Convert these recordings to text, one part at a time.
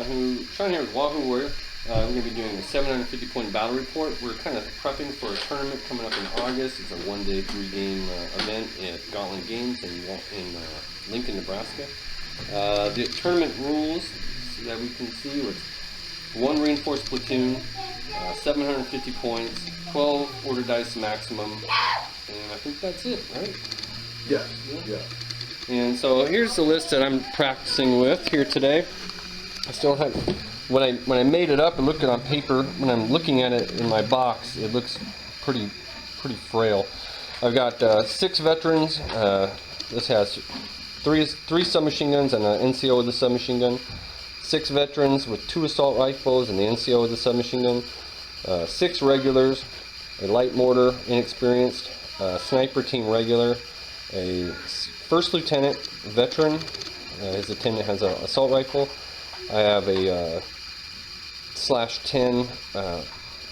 Sean here with Wahoo Warrior. We're going to be doing a 750-point battle report. We're kind of prepping for a tournament coming up in August. It's a one-day, three-game event at Gauntlet Games in Lincoln, Nebraska. The tournament rules that we can see was 1 reinforced platoon, 750 points, 12 order dice maximum, and I think that's it, right? Yes. Yeah. And so here's the list that I'm practicing with here today. I still have, when I made it up and looked at it on paper, when I'm looking at it in my box, it looks pretty frail. I've got 6 veterans. This has three submachine guns and an NCO with a submachine gun. 6 veterans with 2 assault rifles and the NCO with a submachine gun. 6 regulars, a light mortar, inexperienced, sniper team regular, a first lieutenant veteran. His lieutenant has an assault rifle. I have a /10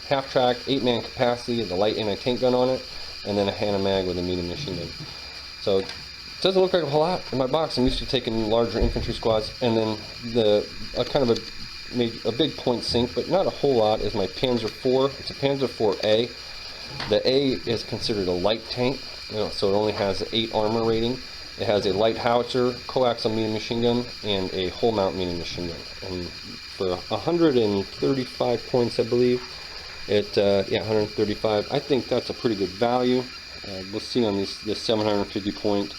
half-track 8-man capacity, the light anti-tank gun on it, and then a Hannah mag with a medium machine gun. So it doesn't look like a whole lot in my box. I'm used to taking larger infantry squads, and then kind of a big point sink, but not a whole lot, is my Panzer IV. It's a Panzer IV-A. The A is considered a light tank, so it only has 8 armor rating. It has a light howitzer, coaxial medium machine gun, and a whole mount medium machine gun. And for 135 points, I believe, yeah, 135. I think that's a pretty good value. We'll see on this 750 point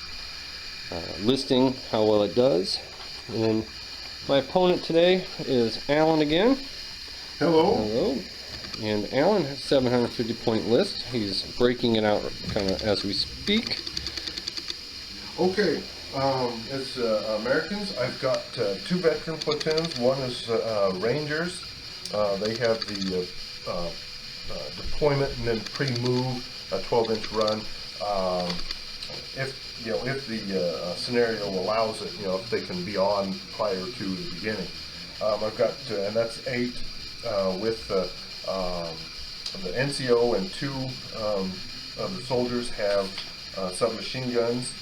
listing how well it does. And then my opponent today is Alan again. Hello. Hello. And Alan has 750 point list. He's breaking it out kind of as we speak. Okay, as Americans, I've got 2 veteran platoons. One is Rangers. They have the deployment and then pre-move, a 12-inch run. If the scenario allows it, if they can be on prior to the beginning. I've got, and that's 8 with the NCO, and 2 of the soldiers have submachine guns.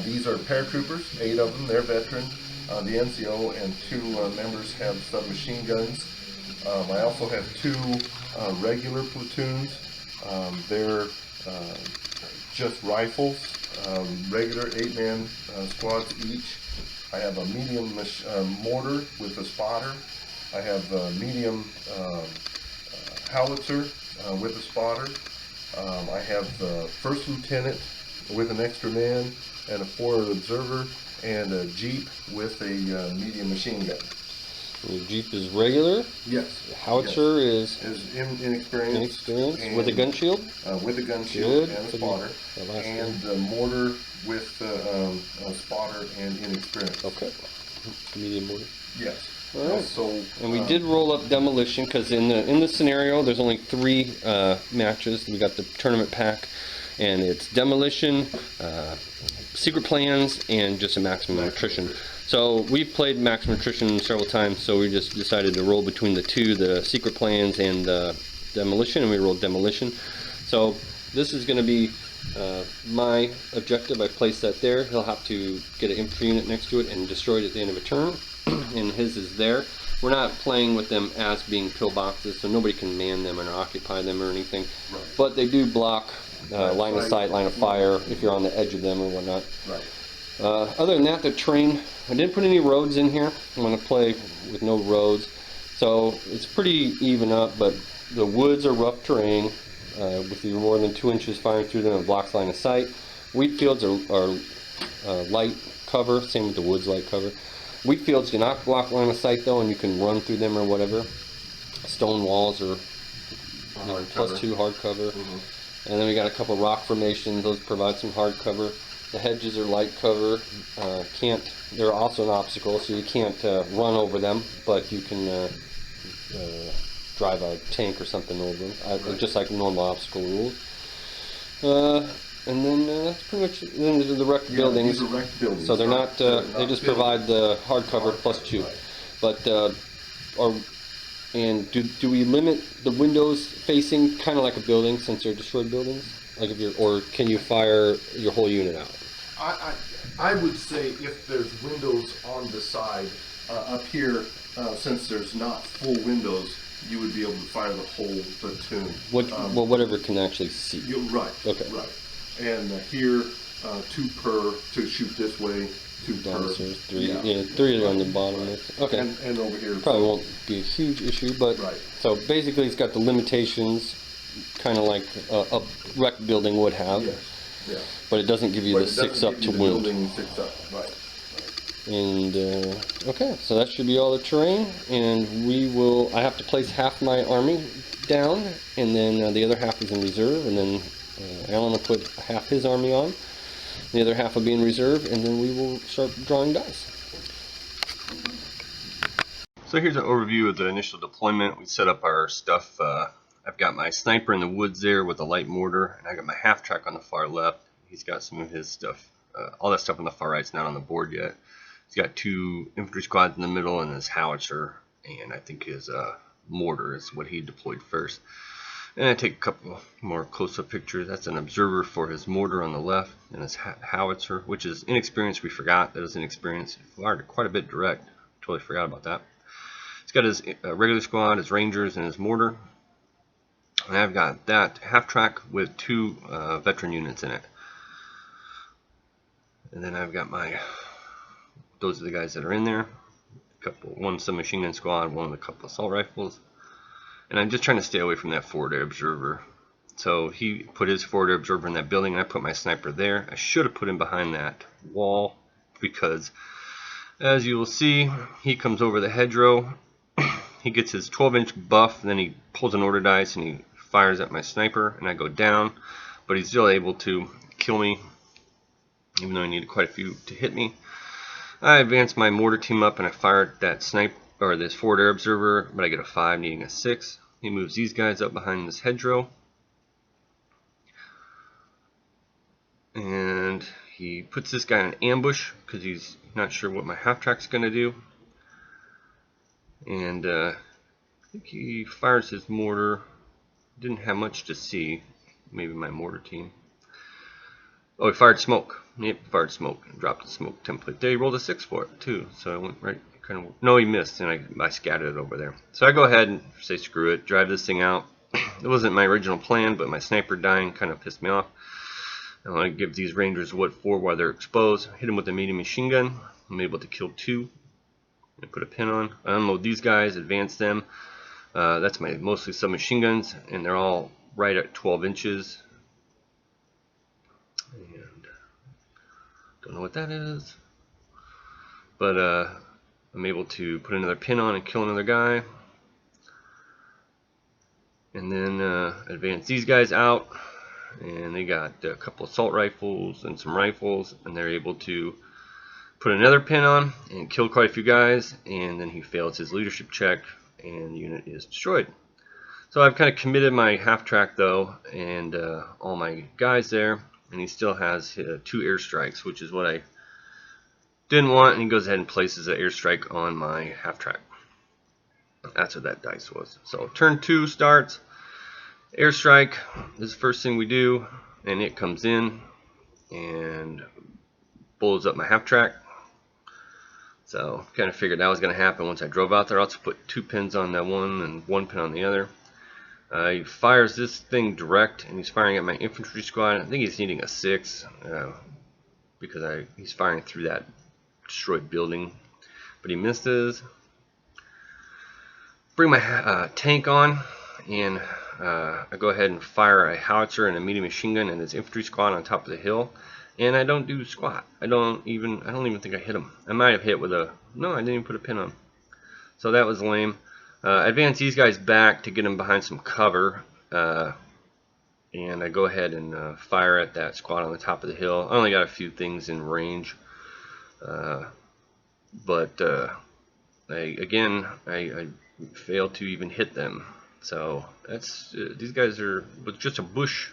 These are paratroopers, 8 of them, they're veteran. The NCO and 2 members have submachine guns. I also have 2 regular platoons. They're just rifles, regular 8-man squads each. I have a medium mortar with a spotter. I have a medium howitzer with a spotter. I have the first lieutenant with an extra man, and a forward observer, and a Jeep with a medium machine gun. The Jeep is regular. Yes. The howitzer is inexperienced. With a gun shield. With a gun shield and a spotter, and the the mortar with a spotter and inexperienced. Okay. Medium mortar. Yes. All right. So, and we did roll up demolition because in the scenario there's only 3 matches. We got the tournament pack, and it's demolition, secret plans, and just a maximum attrition. So we've played maximum attrition several times, so we just decided to roll between the 2, the secret plans and demolition, and we rolled demolition. So this is going to be my objective. I placed that there. He'll have to get an infantry unit next to it and destroy it at the end of a turn, and his is there. We're not playing with them as being pillboxes, so nobody can man them or occupy them or anything. Right. But they do block line of sight, line of fire, if you're on the edge of them or whatnot. Right. Other than that, the terrain, I didn't put any roads in here. I'm going to play with no roads. So it's pretty even up, but the woods are rough terrain. With more than 2 inches firing through them, it blocks line of sight. Wheat fields are light cover, same with the woods light cover. Wheat fields do not block line of sight though, and you can run through them or whatever. Stone walls are +2 hard cover. And then we got a couple rock formations. Those provide some hard cover. The hedges are light cover. They're also an obstacle, so you can't run over them, but you can drive a tank or something over them, just like normal obstacle rules. And then that's pretty much the wrecked buildings. These are wrecked buildings. So they're not. They just provide the hard cover +2. But do we limit the windows facing kind of like a building since they're destroyed buildings? Like if you're, or can you fire your whole unit out? I would say if there's windows on the side, up here, since there's not full windows, you would be able to fire the whole platoon. Well, whatever can actually see. You're right. Okay. Right. And here, 2 per to shoot this way, 2 per. Downstairs, 3. Yeah, 3 on the bottom. Okay. And over here. Probably won't be a huge issue, but right. So basically, it's got the limitations, kind of like a wreck building would have. Yes. Yeah. But it doesn't give you the 6 up to wound. Building 6 up. Right. And okay, so that should be all the terrain, and I have to place half my army down, and then the other half is in reserve, and then Alan will put half his army on, the other half will be in reserve, and then we will start drawing dice. So here's an overview of the initial deployment. We set up our stuff. I've got my sniper in the woods there with a light mortar, and I got my half track on the far left. He's got some of his stuff, all that stuff on the far right's not on the board yet. He's got 2 infantry squads in the middle and his howitzer, and I think his mortar is what he deployed first. And I take a couple more close-up pictures. That's an observer for his mortar on the left and his howitzer, which is inexperienced. We forgot that is inexperienced. He fired quite a bit direct. Totally forgot about that. He's got his regular squad, his rangers, and his mortar. And I've got that half track with 2 veteran units in it. And then I've got those are the guys that are in there. One submachine gun squad, one with a couple assault rifles. And I'm just trying to stay away from that forward air observer. So he put his forward air observer in that building, and I put my sniper there. I should have put him behind that wall, because as you will see, he comes over the hedgerow. He gets his 12-inch buff, and then he pulls an order dice and he fires at my sniper, and I go down. But he's still able to kill me, even though I needed quite a few to hit me. I advance my mortar team up and I fire at that sniper, or this forward air observer, but I get a 5, needing a 6. He moves these guys up behind this hedgerow, and he puts this guy in an ambush because he's not sure what my half track's going to do. And I think he fires his mortar. Didn't have much to see. Maybe my mortar team. Oh, he fired smoke. Yep, fired smoke. Dropped the smoke template. There, he rolled a 6 for it too. So I went right, kind of. No, he missed, and I scattered it over there. So I go ahead and say screw it, drive this thing out. It wasn't my original plan, but my sniper dying kind of pissed me off. I want to give these rangers what for while they're exposed. Hit them with a medium machine gun. I'm able to kill 2. I put a pin on. I unload these guys, advance them. That's my mostly submachine guns, and they're all right at 12 inches. And don't know what that is, but I'm able to put another pin on and kill another guy, and then advance these guys out, and they got a couple assault rifles and some rifles, and they're able to put another pin on and kill quite a few guys, and then he fails his leadership check and the unit is destroyed. So I've kind of committed my half track though, and all my guys there, and he still has 2 airstrikes, which is what I didn't want, and he goes ahead and places an airstrike on my half track. That's what that dice was. So turn 2 starts, airstrike. This is the first thing we do, and it comes in and blows up my half track. So kind of figured that was going to happen once I drove out there. I also put 2 pins on that one and 1 pin on the other. He fires this thing direct, and he's firing at my infantry squad. I think he's needing a 6 because he's firing through that destroyed building, but he misses. Bring my tank on, and I go ahead and fire a howitzer and a medium machine gun and his infantry squad on top of the hill, and I don't do squat. I don't even think I hit him. I might have hit with a, no, I didn't even put a pin on. So that was lame. Advance these guys back to get them behind some cover, and I go ahead and fire at that squad on the top of the hill. I only got a few things in range, but I failed to even hit them. So that's these guys are with just a bush.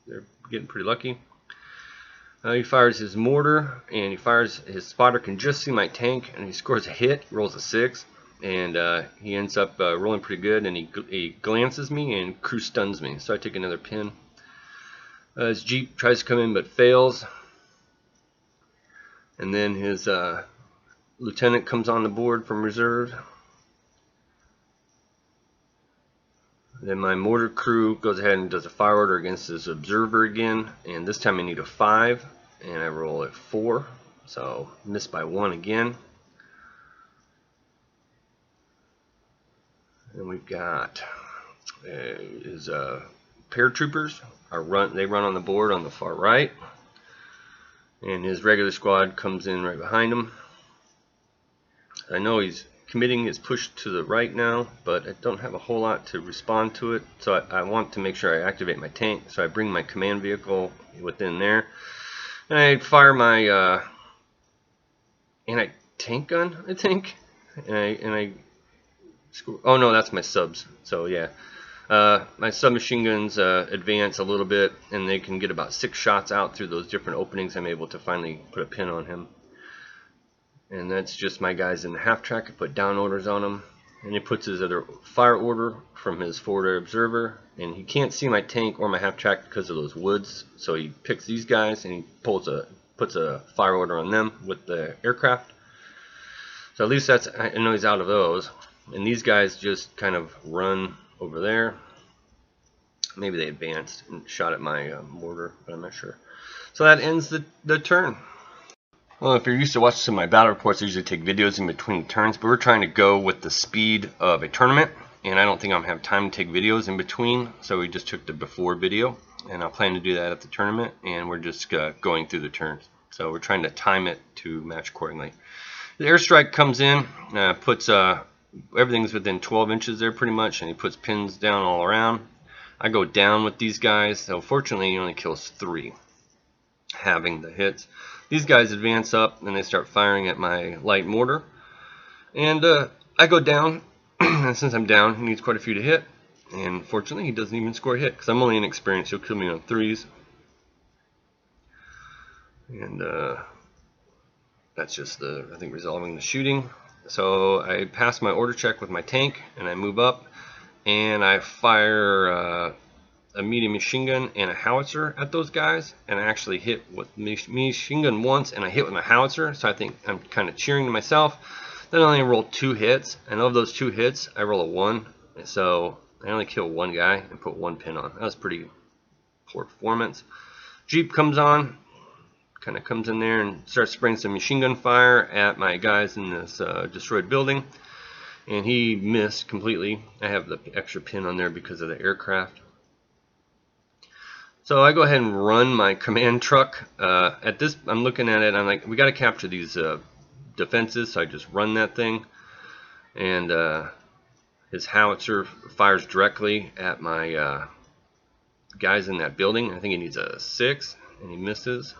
They're getting pretty lucky. He fires his mortar, and he fires his spotter can just see my tank, and he scores a hit, rolls a 6. And he ends up rolling pretty good, and he glances me and crew stuns me. So I take another pin. His jeep tries to come in but fails. And then his lieutenant comes on the board from reserve. Then my mortar crew goes ahead and does a fire order against his observer again, and this time I need a 5, and I roll at 4, so missed by 1 again. And we've got his paratroopers they run on the board on the far right, and his regular squad comes in right behind him. I know he's committing his push to the right now, but I don't have a whole lot to respond to it, so I want to make sure I activate my tank. So I bring my command vehicle within there, and I fire my anti-tank gun, I think, and I score. Oh no, that's my subs. So yeah, my submachine guns advance a little bit, and they can get about 6 shots out through those different openings. I'm able to finally put a pin on him. And that's just my guys in the half track. I put down orders on him, and he puts his other fire order from his forward air observer, and he can't see my tank or my half track because of those woods, so he picks these guys and he puts a fire order on them with the aircraft. So at least I know he's out of those, and these guys just kind of run over there. Maybe they advanced and shot at my mortar, but I'm not sure. So that ends the turn. Well, if you're used to watching some of my battle reports, I usually take videos in between turns, but we're trying to go with the speed of a tournament, and I don't think I'm going to have time to take videos in between, so we just took the before video, and I'll plan to do that at the tournament, and we're just going through the turns. So we're trying to time it to match accordingly. The airstrike comes in, puts everything's within 12 inches there pretty much, and he puts pins down all around. I go down with these guys, so fortunately he only kills 3, having the hits. These guys advance up and they start firing at my light mortar, and I go down, and since I'm down, he needs quite a few to hit, and fortunately he doesn't even score a hit because I'm only inexperienced. He'll kill me on 3s, and that's just I think resolving the shooting. So I pass my order check with my tank, and I move up, and I fire a medium machine gun and a howitzer at those guys, and I actually hit with machine gun once, and I hit with my howitzer, so I think I'm kind of cheering to myself. Then I only roll 2 hits, and of those 2 hits I roll a 1, so I only kill 1 guy and put 1 pin on. That was pretty poor performance. Jeep comes on, kind of comes in there and starts spraying some machine gun fire at my guys in this destroyed building, and he missed completely. I have the extra pin on there because of the aircraft. So I go ahead and run my command truck. At this, I'm looking at it, I'm like, we got to capture these defenses, so I just run that thing, and his howitzer fires directly at my guys in that building. I think he needs a 6, and he misses.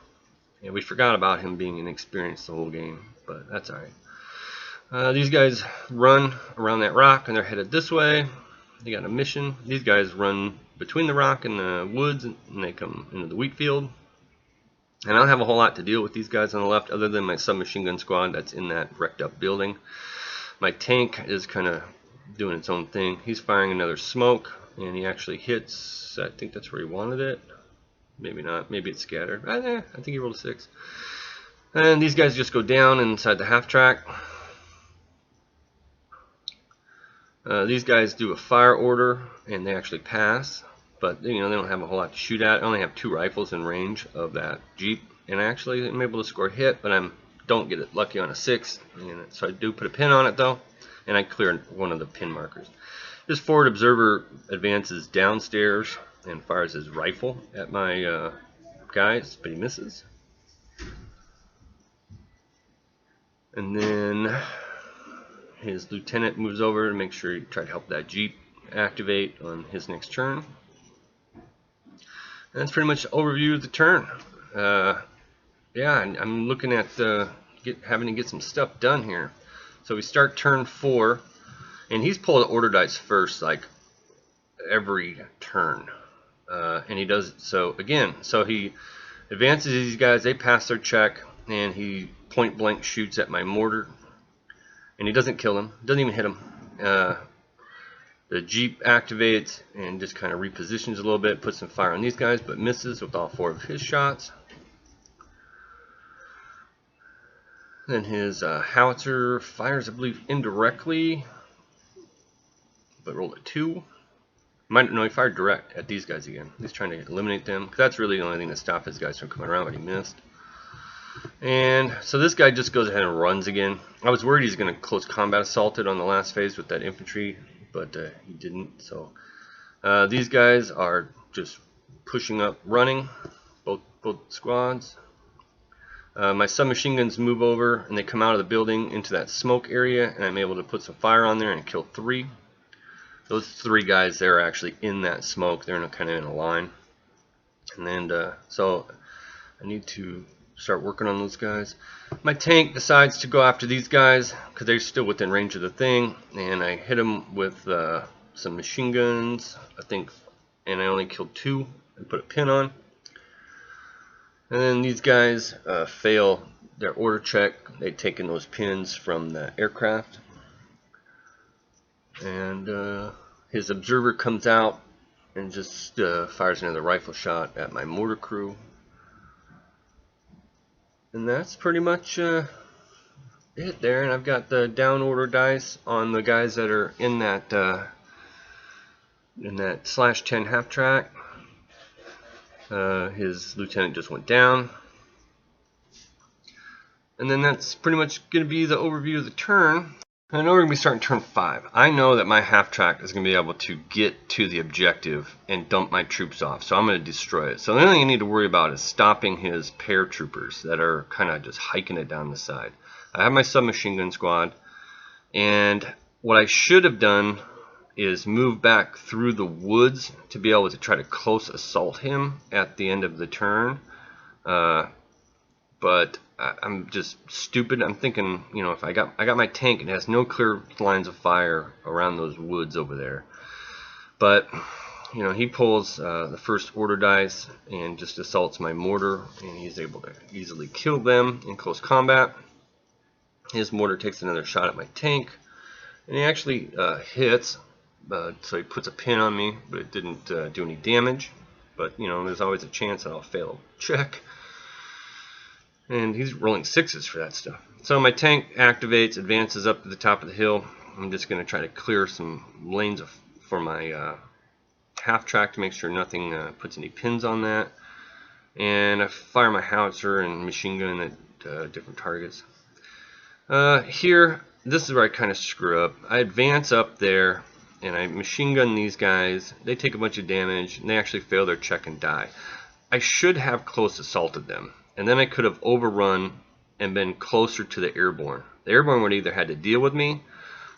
And we forgot about him being inexperienced the whole game, but that's alright. These guys run around that rock, and they're headed this way. They got a mission. These guys run between the rock and the woods, and they come into the wheat field. And I don't have a whole lot to deal with these guys on the left other than my submachine gun squad that's in that wrecked up building. My tank is kind of doing its own thing. He's firing another smoke, and he actually hits. I think that's where he wanted it. Maybe not. Maybe it's scattered. I think he rolled a 6. And these guys just go down inside the half track. These guys do a fire order, and they actually pass, but they don't have a whole lot to shoot at. I only have 2 rifles in range of that Jeep, and actually I'm able to score a hit, but I don't get it lucky on a 6, and so I do put a pin on it though, and I clear one of the pin markers. This forward observer advances downstairs and fires his rifle at my guys, but he misses. And then his lieutenant moves over to make sure he try to help that Jeep activate on his next turn. And that's pretty much the overview of the turn. Yeah, I'm looking at having to get some stuff done here. So we start turn 4, and he's pulling order dice first, like every turn. And he does so again. So he advances these guys, they pass their check, and he point blank shoots at my mortar. And he doesn't kill him, doesn't even hit him. The Jeep activates and just kind of repositions a little bit, puts some fire on these guys, but misses with all 4 of his shots. Then his howitzer fires, I believe, indirectly, but rolled a 2. No, he fired direct at these guys again. He's trying to eliminate them, because that's really the only thing that stopped his guys from coming around, but he missed. And so this guy just goes ahead and runs again. I was worried he's going to close combat assault it on the last phase with that infantry, but he didn't. So these guys are just pushing up, running, both squads. My submachine guns move over and they come out of the building into that smoke area, and I'm able to put some fire on there and kill 3. Those 3 guys there are actually in that smoke. They're kind of in a line. And then so I need to start working on those guys. My tank decides to go after these guys because they're still within range of the thing, and I hit them with some machine guns, I think, and I only killed 2 and put a pin on. And then these guys fail their order check. They'd taken those pins from the aircraft. And his observer comes out and just fires another rifle shot at my mortar crew. And that's pretty much it there. And I've got the down order dice on the guys that are in that /10 half track. His lieutenant just went down. And then that's pretty much going to be the overview of the turn. And I know we're going to be starting turn 5. I know that my half track is going to be able to get to the objective and dump my troops off. So I'm going to destroy it. So the only thing I need to worry about is stopping his paratroopers that are kind of just hiking it down the side. I have my submachine gun squad. And what I should have done is move back through the woods to be able to try to close assault him at the end of the turn. But I'm just stupid. I'm thinking, you know, if I got my tank, it has no clear lines of fire around those woods over there. But you know, he pulls the first order dice and just assaults my mortar, and he's able to easily kill them in close combat. His mortar takes another shot at my tank, and he actually hits. So he puts a pin on me, but it didn't do any damage. But you know, there's always a chance that I'll fail a check. And he's rolling 6s for that stuff. So my tank activates, advances up to the top of the hill. I'm just going to try to clear some lanes for my half track to make sure nothing puts any pins on that. And I fire my howitzer and machine gun at different targets. Here, this is where I kind of screw up. I advance up there and I machine gun these guys. They take a bunch of damage and they actually fail their check and die. I should have close assaulted them. And then I could have overrun and been closer to the airborne. The airborne would either had to deal with me,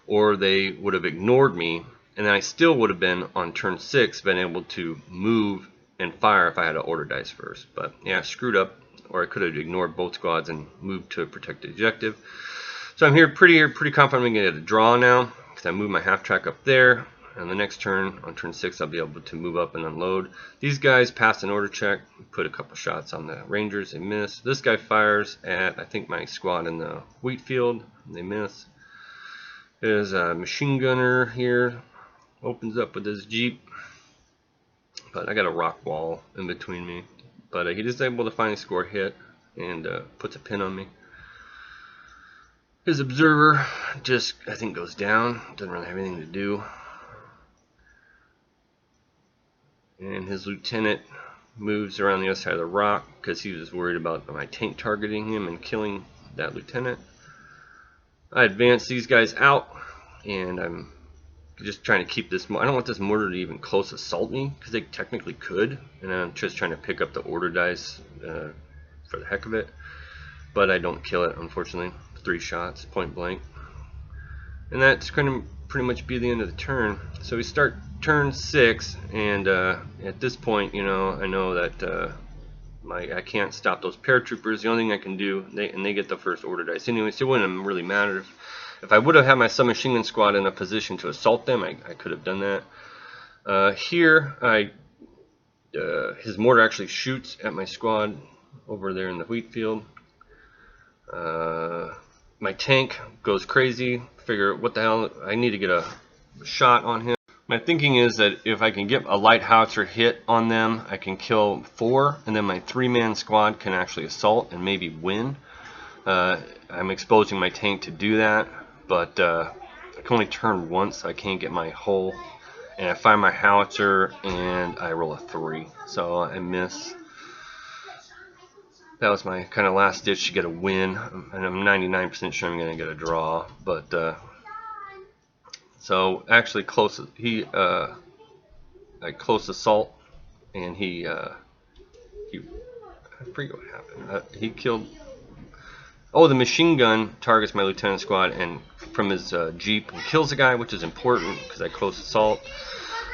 or they would have ignored me, and then I still would have been on turn 6, been able to move and fire if I had to order dice first. But yeah, I screwed up, or I could have ignored both squads and moved to protect the objective. So I'm here pretty confident I'm going to get a draw now, because I moved my half track up there. And the next turn, on turn 6, I'll be able to move up and unload. These guys passed an order check, put a couple shots on the Rangers, they miss. This guy fires at, I think, my squad in the wheat field, and they miss. There's a machine gunner here, opens up with his Jeep. But I got a rock wall in between me. But he is able to finally score a hit and puts a pin on me. His observer just, I think, goes down, doesn't really have anything to do. And his lieutenant moves around the other side of the rock because he was worried about my tank targeting him and killing that lieutenant. I advance these guys out, and I'm just trying to keep this. I don't want this mortar to even close assault me because they technically could, and I'm just trying to pick up the order dice for the heck of it. But I don't kill it, unfortunately. 3 shots, point blank. And that's going to pretty much be the end of the turn. So we start turn 6, and at this point, you know, I know that I can't stop those paratroopers. The only thing I can do, they get the first order dice anyway, so it wouldn't really matter. If I would have had my submachine gun squad in a position to assault them, I could have done that. Here, his mortar actually shoots at my squad over there in the wheat field. My tank goes crazy. Figure, what the hell, I need to get a shot on him. My thinking is that if I can get a light howitzer hit on them, I can kill 4, and then my 3-man squad can actually assault and maybe win. I'm exposing my tank to do that, but I can only turn once, so I can't get my hull. And I find my howitzer and I roll a 3, so I miss. That was my kind of last ditch to get a win, and I'm 99% sure I'm going to get a draw. But so actually close, I close assault, and he I forget what happened. He killed. Oh, the machine gun targets my lieutenant squad and from his jeep and kills the guy, which is important because I close assault.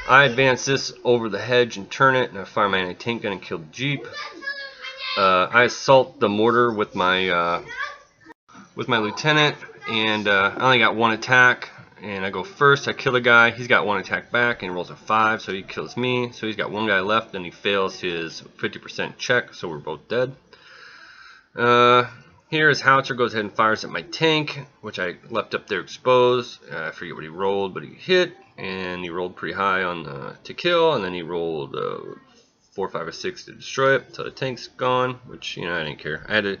I advance this over the hedge and turn it, and I fire my anti-tank gun and kill the jeep. I assault the mortar with my lieutenant, and I only got 1 attack. And I go first. I kill the guy. He's got 1 attack back, and he rolls a 5, so he kills me. So he's got 1 guy left, and he fails his 50% check, so we're both dead. Here his howitzer goes ahead and fires at my tank, which I left up there exposed. I forget what he rolled, but he hit, and he rolled pretty high on to kill, and then he rolled 4, 5, or 6 to destroy it. So the tank's gone, which, I didn't care. I had to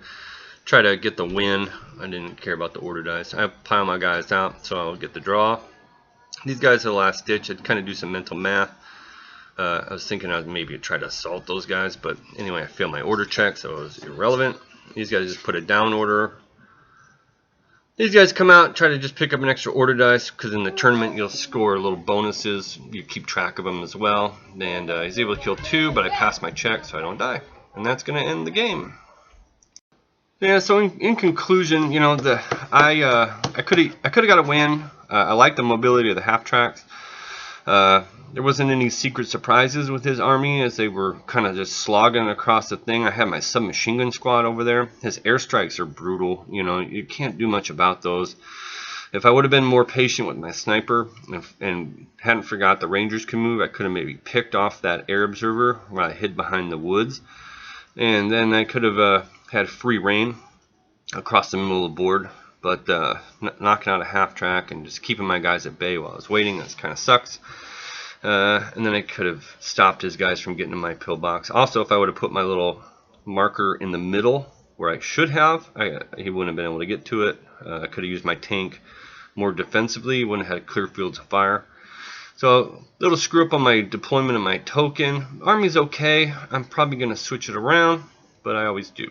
try to get the win. I didn't care about the order dice. I pile my guys out, so I'll get the draw. These guys are the last ditch. I'd kind of do some mental math. I was thinking I'd maybe try to assault those guys, but anyway, I failed my order check, so it was irrelevant. These guys just put a down order. These guys come out and try to just pick up an extra order dice, because in the tournament you'll score little bonuses. You keep track of them as well. And he's able to kill 2, but I passed my check, so I don't die. And that's going to end the game. Yeah, so in conclusion, I could have got a win. I like the mobility of the half tracks. There wasn't any secret surprises with his army as they were kind of just slogging across the thing. I had my submachine gun squad over there. His airstrikes are brutal. You can't do much about those. If I would have been more patient with my sniper and hadn't forgot the Rangers can move, I could have maybe picked off that air observer where I hid behind the woods. And then I could have had free reign across the middle of the board. But knocking out a half track and just keeping my guys at bay while I was waiting, that kind of sucks. And then I could have stopped his guys from getting in my pillbox. Also, if I would have put my little marker in the middle where I should have, he wouldn't have been able to get to it. I could have used my tank more defensively, wouldn't have had clear fields of fire. So, little screw up on my deployment of my token. Army's okay. I'm probably going to switch it around, but I always do.